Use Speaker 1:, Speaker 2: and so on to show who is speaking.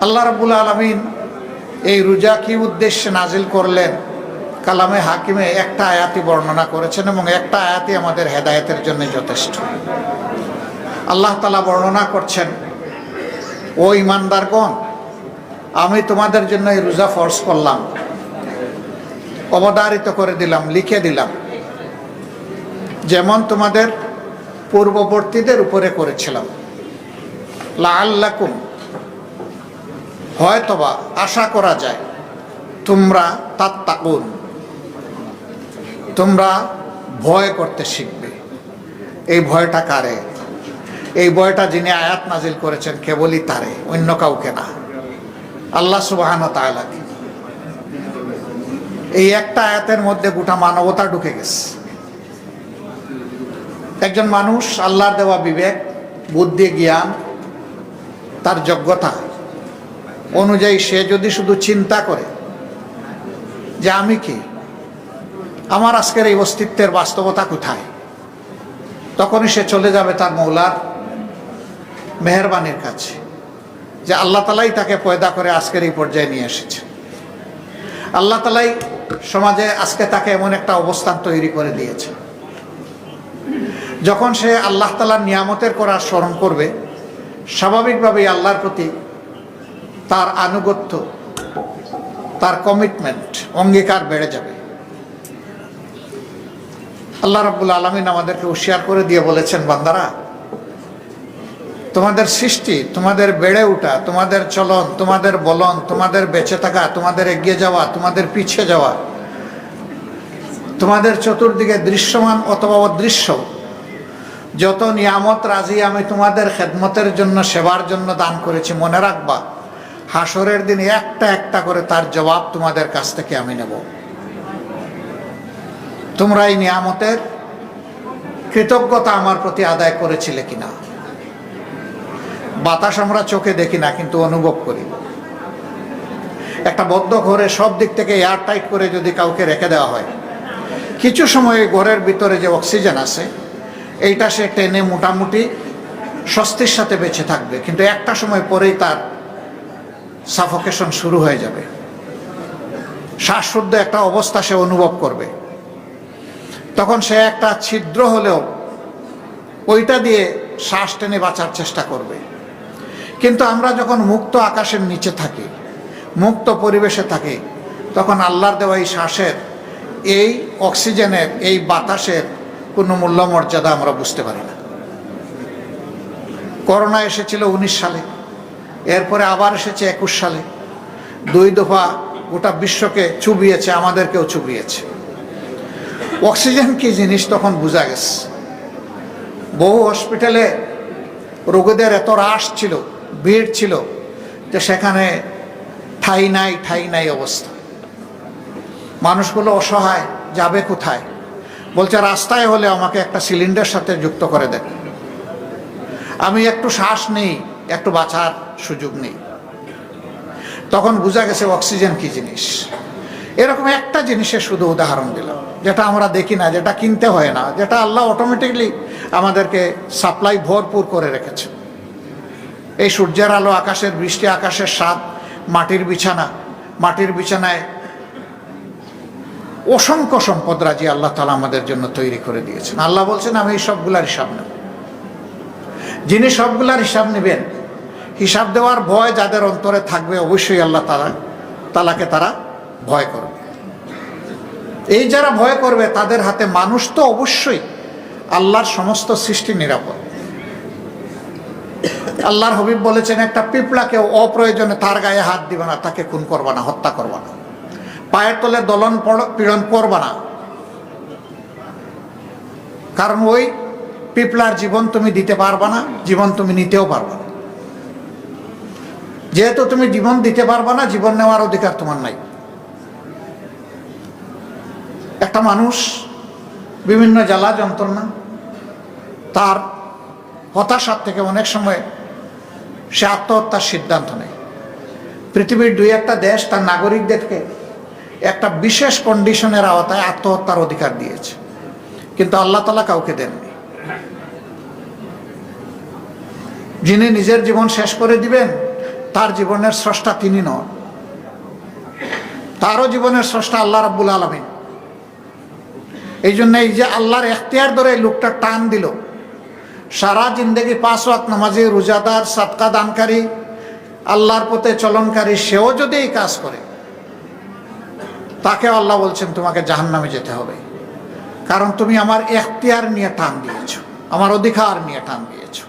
Speaker 1: আল্লাহ রাব্বুল আলামিন এই রোজা কি উদ্দেশ্যে নাজিল করলেন কালামে হাকিমে একটা আয়াতই বর্ণনা করেছেন, এবং একটা আয়াতই আমাদের হেদায়েতের জন্য যথেষ্ট। আল্লাহ তাআলা বর্ণনা করছেন, ও ঈমানদারগণ, আমি তোমাদের জন্য এই রোজা ফরজ করলাম, অবধারিত করে দিলাম, লিখে দিলাম, যেমন তোমাদের পূর্ববর্তীদের উপরে করেছিলাম। লাআল্লাকুম, হয়তোবা আশা করা যায় তোমরা তাত্তাকুন, তোমরা ভয় করতে শিখবে। এই ভয়টা কারে? এই ভয়টা যিনি আয়াত নাজিল করেছেন কেবলই তারে, অন্য কাউকে না, আল্লাহ সুবহানাহু ওয়া তাআলাকে। এই একটা আয়াতের মধ্যে গোটা মানবতা ঢুকে গেছে। একজন মানুষ আল্লাহর দেওয়া বিবেক, বুদ্ধি, জ্ঞান, তার যোগ্যতা অনুযায়ী সে যদি শুধু চিন্তা করে যে আমি কি, আমার আজকের এই অস্তিত্বের বাস্তবতা কোথায়, তখনই সে চলে যাবে তার মৌলার মেহেরবানির কাছে, যে আল্লাহ তাআলাই তাকে পয়দা করে আজকের এই পর্যায়ে নিয়ে এসেছে। আল্লাহ তাআলাই সমাজে আজকে তাকে এমন একটা অবস্থান তৈরি করে দিয়েছে। যখন সে আল্লাহ তাআলার নিয়ামতের করার স্মরণ করবে, স্বাভাবিকভাবেই আল্লাহর প্রতি তার আনুগত্য, তার কমিটমেন্ট, অঙ্গীকার বেড়ে যাবে। আল্লাহ রাব্বুল আলামিন আমাদেরকে হুঁশিয়ার করে দিয়ে বলেছেন, বান্দারা, তোমাদের সৃষ্টি, তোমাদের বেড়ে ওঠা, তোমাদের চলন, তোমাদের বলন, তোমাদের বেঁচে থাকা, তোমাদের এগিয়ে যাওয়া, তোমাদের পিছিয়ে যাওয়া, তোমাদের চতুর্দিকে দৃশ্যমান অথবা অদৃশ্য যত নিয়ামত রাজি আমি তোমাদের খেদমতের জন্য, সেবার জন্য দান করেছি, মনে রাখবা হাসরের দিন একটা একটা করে তার জবাব তোমাদের কাছ থেকে আমি নেব। তোমরা এই নিয়ামতের কৃতজ্ঞতা আমার প্রতি আদায় করেছিলে কিনা? বাতাস আমরা চোখে দেখি না, কিন্তু অনুভব করি। একটা বদ্ধ ঘরে সব দিক থেকে এয়ার টাইট করে যদি কাউকে রেখে দেওয়া হয়, কিছু সময় ঘরের ভিতরে যে অক্সিজেন আছে এইটা সে টেনে মোটামুটি স্বস্তির সাথে বেঁচে থাকবে, কিন্তু একটা সময় পরেই তার সাফোকেশন শুরু হয়ে যাবে, শ্বাসরুদ্ধ একটা অবস্থা সে অনুভব করবে। তখন সে একটা ছিদ্র হলেও ওইটা দিয়ে শ্বাস টেনে বাঁচার চেষ্টা করবে। কিন্তু আমরা যখন মুক্ত আকাশের নিচে থাকি, মুক্ত পরিবেশে থাকি, তখন আল্লাহর দেওয়া এই শ্বাসের, এই অক্সিজেনের, এই বাতাসের কোনো মূল্য মর্যাদা আমরা বুঝতে পারি না। করোনা এসেছিল 19 সালে, এরপরে আবার এসেছে 21 সালে, 2 দফা গোটা বিশ্বকে চুবিয়েছে, আমাদেরকেও চুবিয়েছে। অক্সিজেন কি জিনিস তখন বোঝা গেছে। বহু হসপিটালে রোগীদের এত রাশ ছিল, ভিড় ছিল, যে সেখানে ঠাই নাই অবস্থা। মানুষগুলো অসহায়, যাবে কোথায়? বলছে রাস্তায় হলে আমাকে একটা সিলিন্ডার সাথে যুক্ত করে দেন, আমি একটু শ্বাস নেই, একটু বাঁচার সুযোগ নেই। তখন বোঝা গেছে অক্সিজেন কি জিনিস। এরকম একটা জিনিসের শুধু উদাহরণ দিলাম, যেটা আমরা দেখি না, যেটা কিনতে হয় না, যেটা আল্লাহ অটোমেটিকলি আমাদেরকে সাপ্লাই ভরপুর করে রেখেছে। এই সূর্যের আলো, আকাশের বৃষ্টি, আকাশের স্বাদ, মাটির বিছানা, মাটির বিছানায় অসংখ্য সম্পদ রাজি আল্লাহ তাআলা আমাদের জন্য তৈরি করে দিয়েছেন। আল্লাহ বলছেন, আমি এই সবগুলার হিসাব নেব। যিনি সবগুলার হিসাব নেবেন, হিসাব দেওয়ার ভয় যাদের অন্তরে থাকবে, অবশ্যই আল্লাহ তাআলাকে তারা ভয় করবে। এই যারা ভয় করবে তাদের হাতে মানুষ তো অবশ্যই, আল্লাহর সমস্ত সৃষ্টি নিরাপদ। আল্লাহর হাবিব বলেছেন, একটা পিঁপড়াকে অপ্রয়োজনে তার গায়ে হাত দিবে না, তাকে খুন করবা না, হত্যা করবা না, পায়ের তলে দলন পীড়ন করবা না। কারণ ওই পিঁপড়ার জীবন তুমি দিতে পারবা না, জীবন তুমি নিতেও পারবা না। যেহেতু তুমি জীবন দিতে পারবা না, জীবন নেওয়ার অধিকার তোমার নাই। একটা মানুষ বিভিন্ন জ্বালা যন্ত্রণা, তার হতাশার থেকে অনেক সময় সে আত্মহত্যার সিদ্ধান্ত নেয়। পৃথিবীর 2-1টা দেশ তার নাগরিকদেরকে একটা বিশেষ কন্ডিশনের আওতায় আত্মহত্যার অধিকার দিয়েছে, কিন্তু আল্লাহ তাআলা কাউকে দেননি। যিনি নিজের জীবন শেষ করে দিবেন তার জীবনের স্রষ্টা তিনি নন, তারও জীবনের স্রষ্টা আল্লাহ রাব্বুল আলামিন। এই জন্য এই যে আল্লাহর এখতিয়ার ধরে এই লোকটা টান দিল, সারা জিন্দেগি 5 ওয়াক্ত নামাজি, রোজাদার, সাদকা দানকারী, আল্লাহর পথে চলনকারী, সেও যদি এই কাজ করে, তাকে আল্লাহ বলছেন তোমাকে জাহান্নামে যেতে হবে, কারণ তুমি আমার এখতিয়ার নিয়ে টান দিয়েছো, আমার অধিকার নিয়ে টান দিয়েছো।